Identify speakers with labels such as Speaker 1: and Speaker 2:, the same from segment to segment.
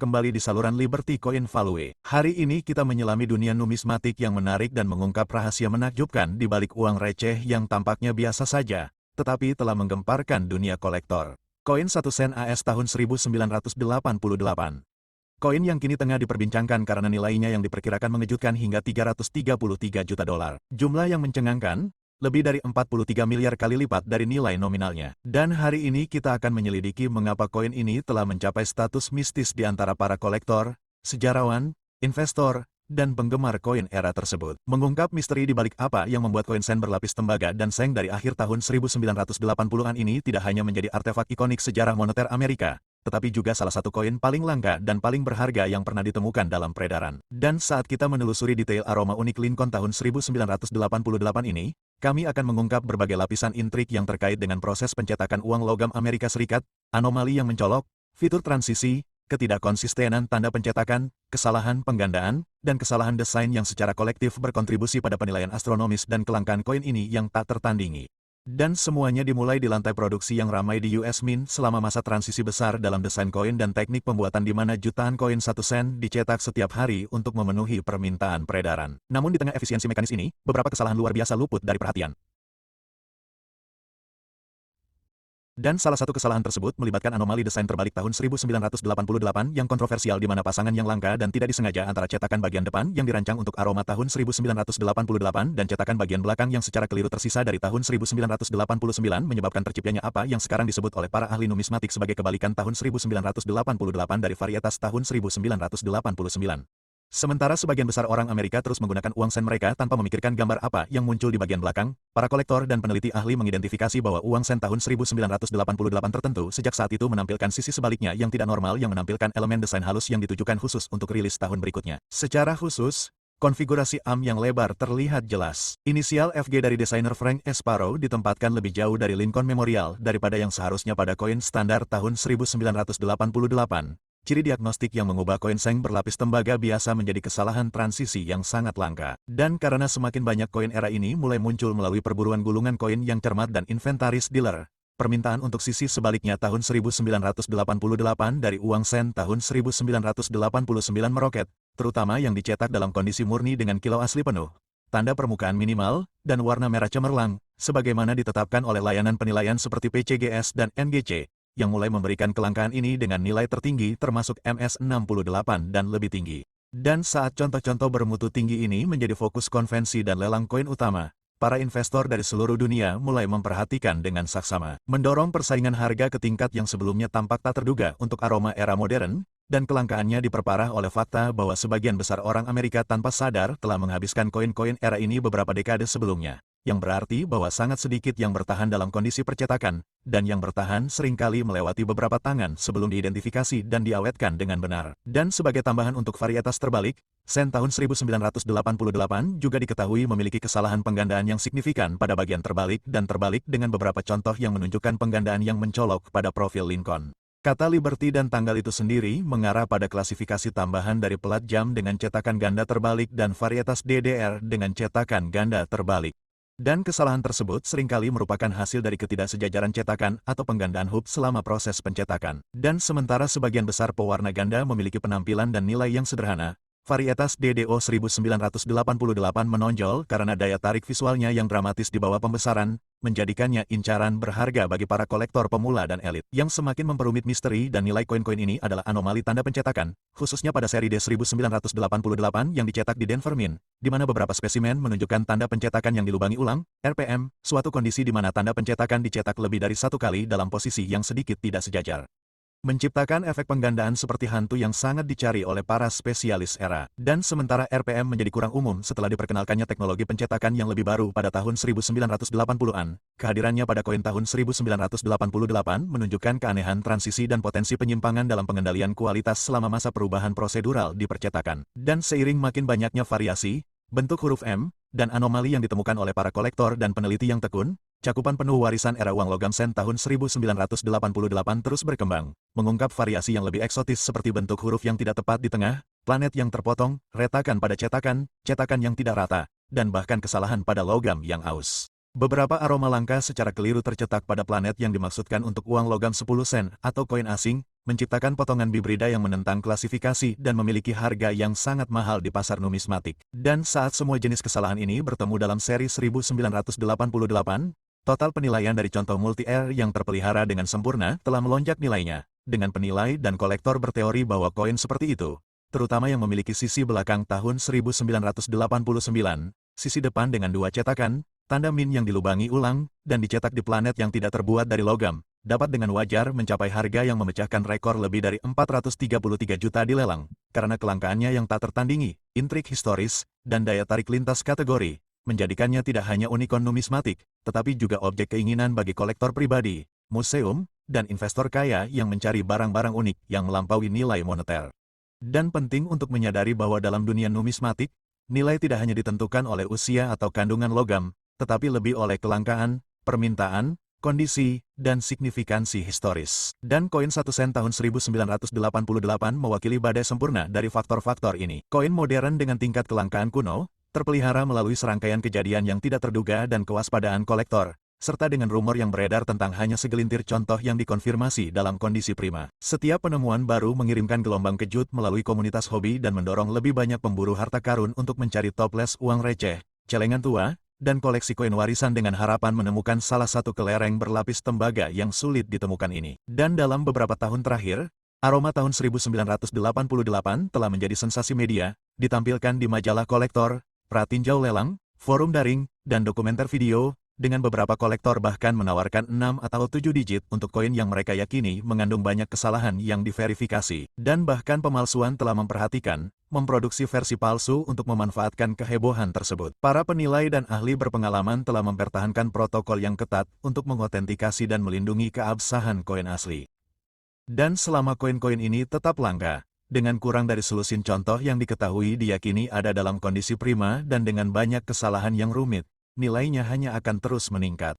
Speaker 1: kembali di saluran Liberty Coin Value. Hari ini kita menyelami dunia numismatik yang menarik dan mengungkap rahasia menakjubkan di balik uang receh yang tampaknya biasa saja, tetapi telah menggemparkan dunia kolektor. Koin 1 sen AS tahun 1988. Koin yang kini tengah diperbincangkan karena nilainya yang diperkirakan mengejutkan hingga 333 juta dolar. Jumlah yang mencengangkan, lebih dari 43 miliar kali lipat dari nilai nominalnya. Dan hari ini kita akan menyelidiki mengapa koin ini telah mencapai status mistis di antara para kolektor, sejarawan, investor, dan penggemar koin era tersebut. Mengungkap misteri di balik apa yang membuat koin sen berlapis tembaga dan seng dari akhir tahun 1980-an ini tidak hanya menjadi artefak ikonik sejarah moneter Amerika, tetapi juga salah satu koin paling langka dan paling berharga yang pernah ditemukan dalam peredaran. Dan saat kita menelusuri detail aroma unik Lincoln tahun 1988 ini, kami akan mengungkap berbagai lapisan intrik yang terkait dengan proses pencetakan uang logam Amerika Serikat, anomali yang mencolok, fitur transisi, ketidakkonsistenan tanda pencetakan, kesalahan penggandaan, dan kesalahan desain yang secara kolektif berkontribusi pada penilaian astronomis dan kelangkaan koin ini yang tak tertandingi. Dan semuanya dimulai di lantai produksi yang ramai di US Mint selama masa transisi besar dalam desain koin dan teknik pembuatan di mana jutaan koin 1 sen dicetak setiap hari untuk memenuhi permintaan peredaran. Namun di tengah efisiensi mekanis ini, beberapa kesalahan luar biasa luput dari perhatian. Dan salah satu kesalahan tersebut melibatkan anomali desain terbalik tahun 1988 yang kontroversial di mana pasangan yang langka dan tidak disengaja antara cetakan bagian depan yang dirancang untuk aroma tahun 1988 dan cetakan bagian belakang yang secara keliru tersisa dari tahun 1989 menyebabkan terciptanya apa yang sekarang disebut oleh para ahli numismatik sebagai kebalikan tahun 1988 dari varietas tahun 1989. Sementara sebagian besar orang Amerika terus menggunakan uang sen mereka tanpa memikirkan gambar apa yang muncul di bagian belakang, para kolektor dan peneliti ahli mengidentifikasi bahwa uang sen tahun 1988 tertentu sejak saat itu menampilkan sisi sebaliknya yang tidak normal yang menampilkan elemen desain halus yang ditujukan khusus untuk rilis tahun berikutnya. Secara khusus, konfigurasi AM yang lebar terlihat jelas. Inisial FG dari desainer Frank Sparrow ditempatkan lebih jauh dari Lincoln Memorial daripada yang seharusnya pada koin standar tahun 1988. Ciri diagnostik yang mengubah koin seng berlapis tembaga biasa menjadi kesalahan transisi yang sangat langka. Dan karena semakin banyak koin era ini mulai muncul melalui perburuan gulungan koin yang cermat dan inventaris dealer, permintaan untuk sisi sebaliknya tahun 1988 dari uang sen tahun 1989 meroket, terutama yang dicetak dalam kondisi murni dengan kilau asli penuh, tanda permukaan minimal, dan warna merah cemerlang, sebagaimana ditetapkan oleh layanan penilaian seperti PCGS dan NGC, yang mulai memberikan kelangkaan ini dengan nilai tertinggi termasuk MS68 dan lebih tinggi. Dan saat contoh-contoh bermutu tinggi ini menjadi fokus konvensi dan lelang koin utama, para investor dari seluruh dunia mulai memperhatikan dengan saksama, mendorong persaingan harga ke tingkat yang sebelumnya tampak tak terduga untuk aroma era modern, dan kelangkaannya diperparah oleh fakta bahwa sebagian besar orang Amerika tanpa sadar telah menghabiskan koin-koin era ini beberapa dekade sebelumnya, yang berarti bahwa sangat sedikit yang bertahan dalam kondisi percetakan, dan yang bertahan seringkali melewati beberapa tangan sebelum diidentifikasi dan diawetkan dengan benar. Dan sebagai tambahan untuk varietas terbalik, sen tahun 1988 juga diketahui memiliki kesalahan penggandaan yang signifikan pada bagian terbalik dan terbalik dengan beberapa contoh yang menunjukkan penggandaan yang mencolok pada profil Lincoln. Kata Liberty dan tanggal itu sendiri mengarah pada klasifikasi tambahan dari pelat jam dengan cetakan ganda terbalik dan varietas DDR dengan cetakan ganda terbalik. Dan kesalahan tersebut seringkali merupakan hasil dari ketidaksejajaran cetakan atau penggandaan hub selama proses pencetakan. Dan sementara sebagian besar pewarna ganda memiliki penampilan dan nilai yang sederhana, varietas DDO 1988 menonjol karena daya tarik visualnya yang dramatis di bawah pembesaran, menjadikannya incaran berharga bagi para kolektor pemula dan elit. Yang semakin memperumit misteri dan nilai koin-koin ini adalah anomali tanda pencetakan, khususnya pada seri D1988 yang dicetak di Denver Mint, di mana beberapa spesimen menunjukkan tanda pencetakan yang dilubangi ulang, RPM, suatu kondisi di mana tanda pencetakan dicetak lebih dari satu kali dalam posisi yang sedikit tidak sejajar, menciptakan efek penggandaan seperti hantu yang sangat dicari oleh para spesialis era. Dan sementara RPM menjadi kurang umum setelah diperkenalkannya teknologi pencetakan yang lebih baru pada tahun 1980-an, kehadirannya pada koin tahun 1988 menunjukkan keanehan transisi dan potensi penyimpangan dalam pengendalian kualitas selama masa perubahan prosedural di percetakan. Dan seiring makin banyaknya variasi, bentuk huruf M, dan anomali yang ditemukan oleh para kolektor dan peneliti yang tekun, cakupan penuh warisan era uang logam sen tahun 1988 terus berkembang, mengungkap variasi yang lebih eksotis seperti bentuk huruf yang tidak tepat di tengah, planet yang terpotong, retakan pada cetakan, cetakan yang tidak rata, dan bahkan kesalahan pada logam yang aus. Beberapa aroma langka secara keliru tercetak pada planet yang dimaksudkan untuk uang logam 10 sen atau koin asing, menciptakan potongan bibrida yang menentang klasifikasi dan memiliki harga yang sangat mahal di pasar numismatik. Dan saat semua jenis kesalahan ini bertemu dalam seri 1988, total penilaian dari contoh multi-air yang terpelihara dengan sempurna telah melonjak nilainya, dengan penilai dan kolektor berteori bahwa koin seperti itu, terutama yang memiliki sisi belakang tahun 1989, sisi depan dengan 2 cetakan, tanda min yang dilubangi ulang, dan dicetak di planet yang tidak terbuat dari logam, dapat dengan wajar mencapai harga yang memecahkan rekor lebih dari 433 juta di lelang, karena kelangkaannya yang tak tertandingi, intrik historis, dan daya tarik lintas kategori, menjadikannya tidak hanya unikon numismatik, tetapi juga objek keinginan bagi kolektor pribadi, museum, dan investor kaya yang mencari barang-barang unik yang melampaui nilai moneter. Dan penting untuk menyadari bahwa dalam dunia numismatik, nilai tidak hanya ditentukan oleh usia atau kandungan logam, tetapi lebih oleh kelangkaan, permintaan, kondisi, dan signifikansi historis. Dan koin 1 sen tahun 1988 mewakili badai sempurna dari faktor-faktor ini. Koin modern dengan tingkat kelangkaan kuno, terpelihara melalui serangkaian kejadian yang tidak terduga dan kewaspadaan kolektor, serta dengan rumor yang beredar tentang hanya segelintir contoh yang dikonfirmasi dalam kondisi prima. Setiap penemuan baru mengirimkan gelombang kejut melalui komunitas hobi dan mendorong lebih banyak pemburu harta karun untuk mencari toples uang receh, celengan tua, dan koleksi koin warisan dengan harapan menemukan salah satu kelereng berlapis tembaga yang sulit ditemukan ini. Dan dalam beberapa tahun terakhir, aroma tahun 1988 telah menjadi sensasi media, ditampilkan di majalah kolektor, pratinjau lelang, forum daring, dan dokumenter video, dengan beberapa kolektor bahkan menawarkan 6 atau 7 digit untuk koin yang mereka yakini mengandung banyak kesalahan yang diverifikasi. Dan bahkan pemalsuan telah memproduksi versi palsu untuk memanfaatkan kehebohan tersebut. Para penilai dan ahli berpengalaman telah mempertahankan protokol yang ketat untuk mengotentikasi dan melindungi keabsahan koin asli. Dan selama koin-koin ini tetap langka, dengan kurang dari selusin contoh yang diketahui diyakini ada dalam kondisi prima dan dengan banyak kesalahan yang rumit, nilainya hanya akan terus meningkat.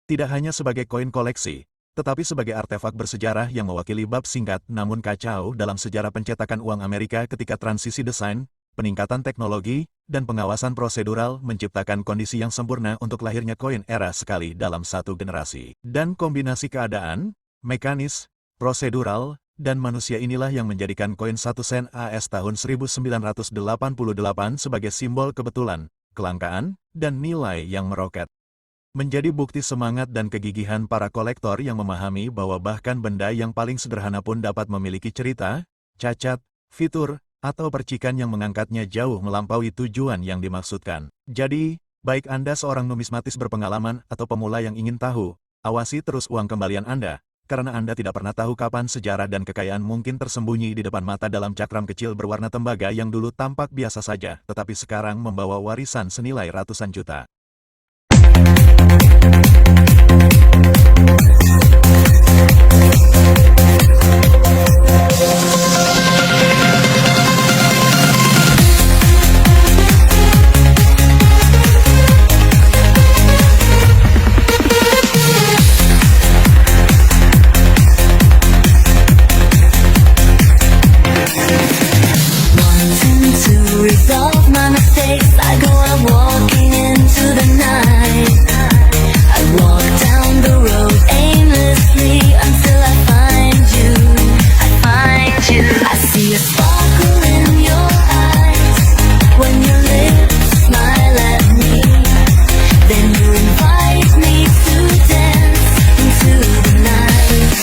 Speaker 1: Tidak hanya sebagai koin koleksi, tetapi sebagai artefak bersejarah yang mewakili bab singkat namun kacau dalam sejarah pencetakan uang Amerika ketika transisi desain, peningkatan teknologi, dan pengawasan prosedural menciptakan kondisi yang sempurna untuk lahirnya koin era sekali dalam satu generasi. Dan kombinasi keadaan, mekanis, prosedural, dan manusia inilah yang menjadikan koin 1 sen AS tahun 1988 sebagai simbol kebetulan, kelangkaan, dan nilai yang meroket. Menjadi bukti semangat dan kegigihan para kolektor yang memahami bahwa bahkan benda yang paling sederhana pun dapat memiliki cerita, cacat, fitur, atau percikan yang mengangkatnya jauh melampaui tujuan yang dimaksudkan. Jadi, baik Anda seorang numismatis berpengalaman atau pemula yang ingin tahu, awasi terus uang kembalian Anda, karena Anda tidak pernah tahu kapan sejarah dan kekayaan mungkin tersembunyi di depan mata dalam cakram kecil berwarna tembaga yang dulu tampak biasa saja, tetapi sekarang membawa warisan senilai ratusan juta.
Speaker 2: Resolve my mistakes, I go out walking into the night. I walk down the road aimlessly until I find you. I see a sparkle in your eyes when your lips smile at me. Then you invite me to dance into the night.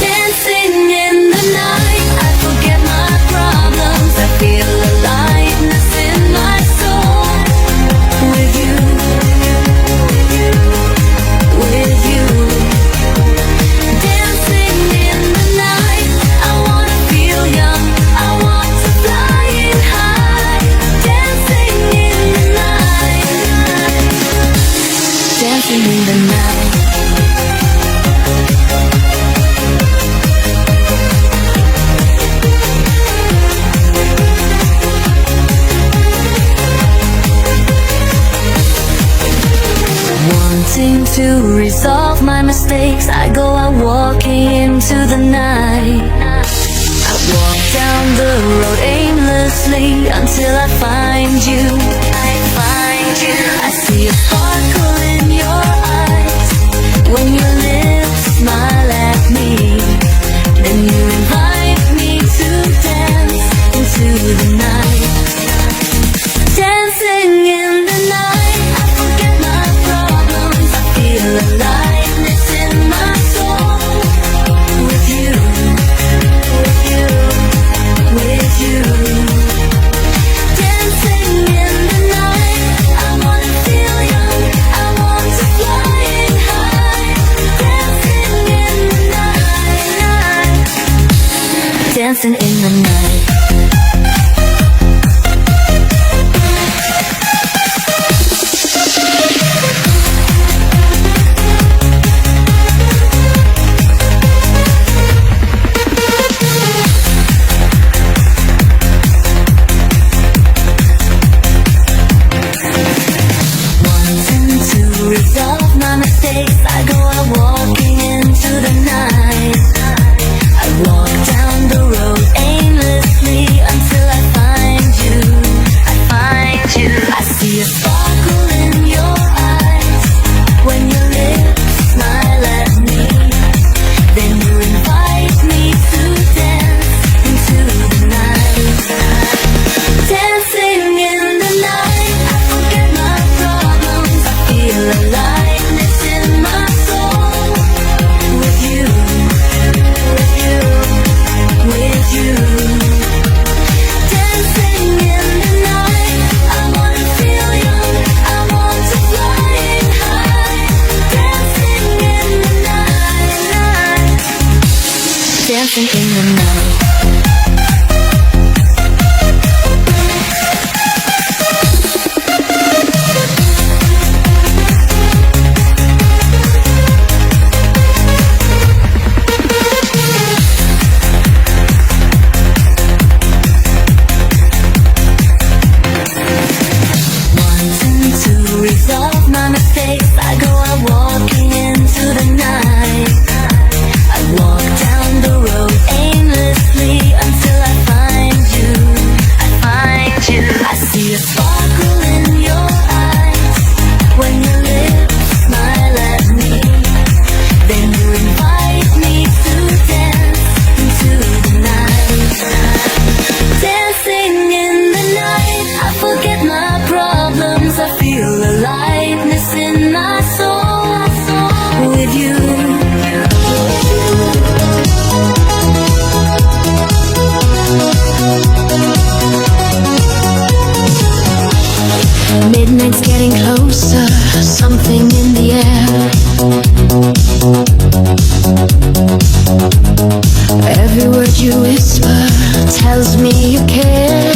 Speaker 2: Dancing in the night, I forget my problems. I feel a lightness in my soul. With you, with you. Dancing in the night, I wanna feel young, I want to fly it high. Dancing in the night, dancing in the night. Wanting to resolve my mistakes, I go out walking into the night. I walk down the road aimlessly until I find you. I see see a sparkle in your eyes when your lips smile at me. Then you invite me to dance into the night. Dancing in the night, I forget my problems. I feel aliveness in my soul. With you, with you, with you. Dancing in the night, I wanna feel young, I want to flying high. Dancing in the night, dancing in the night. Resolve my mistakes, I go out walking into the night. I walk down the road aimlessly until I find you. I find you. I see a sparkle in your eyes when your lips smile at me. Then you invite me to dance into the night. Dancing in the night, I forget my problems. I feel aliveness in my soul. With you, with you, with you. Dancing in the night, I wanna feel young, I want to flying high. Dancing in the night, dancing in the night. Resolve my mistakes, I go out walking into the night. I walk down the road aimlessly until I find you. I find you. I see a sparkle in your eyes when your lips smile at me. Then you invite me to dance into the night. Dancing in the night, I forget my problems. I feel aliveness in my soul. With you. Midnight's getting closer, something in the air. Every word you whisper tells me you care.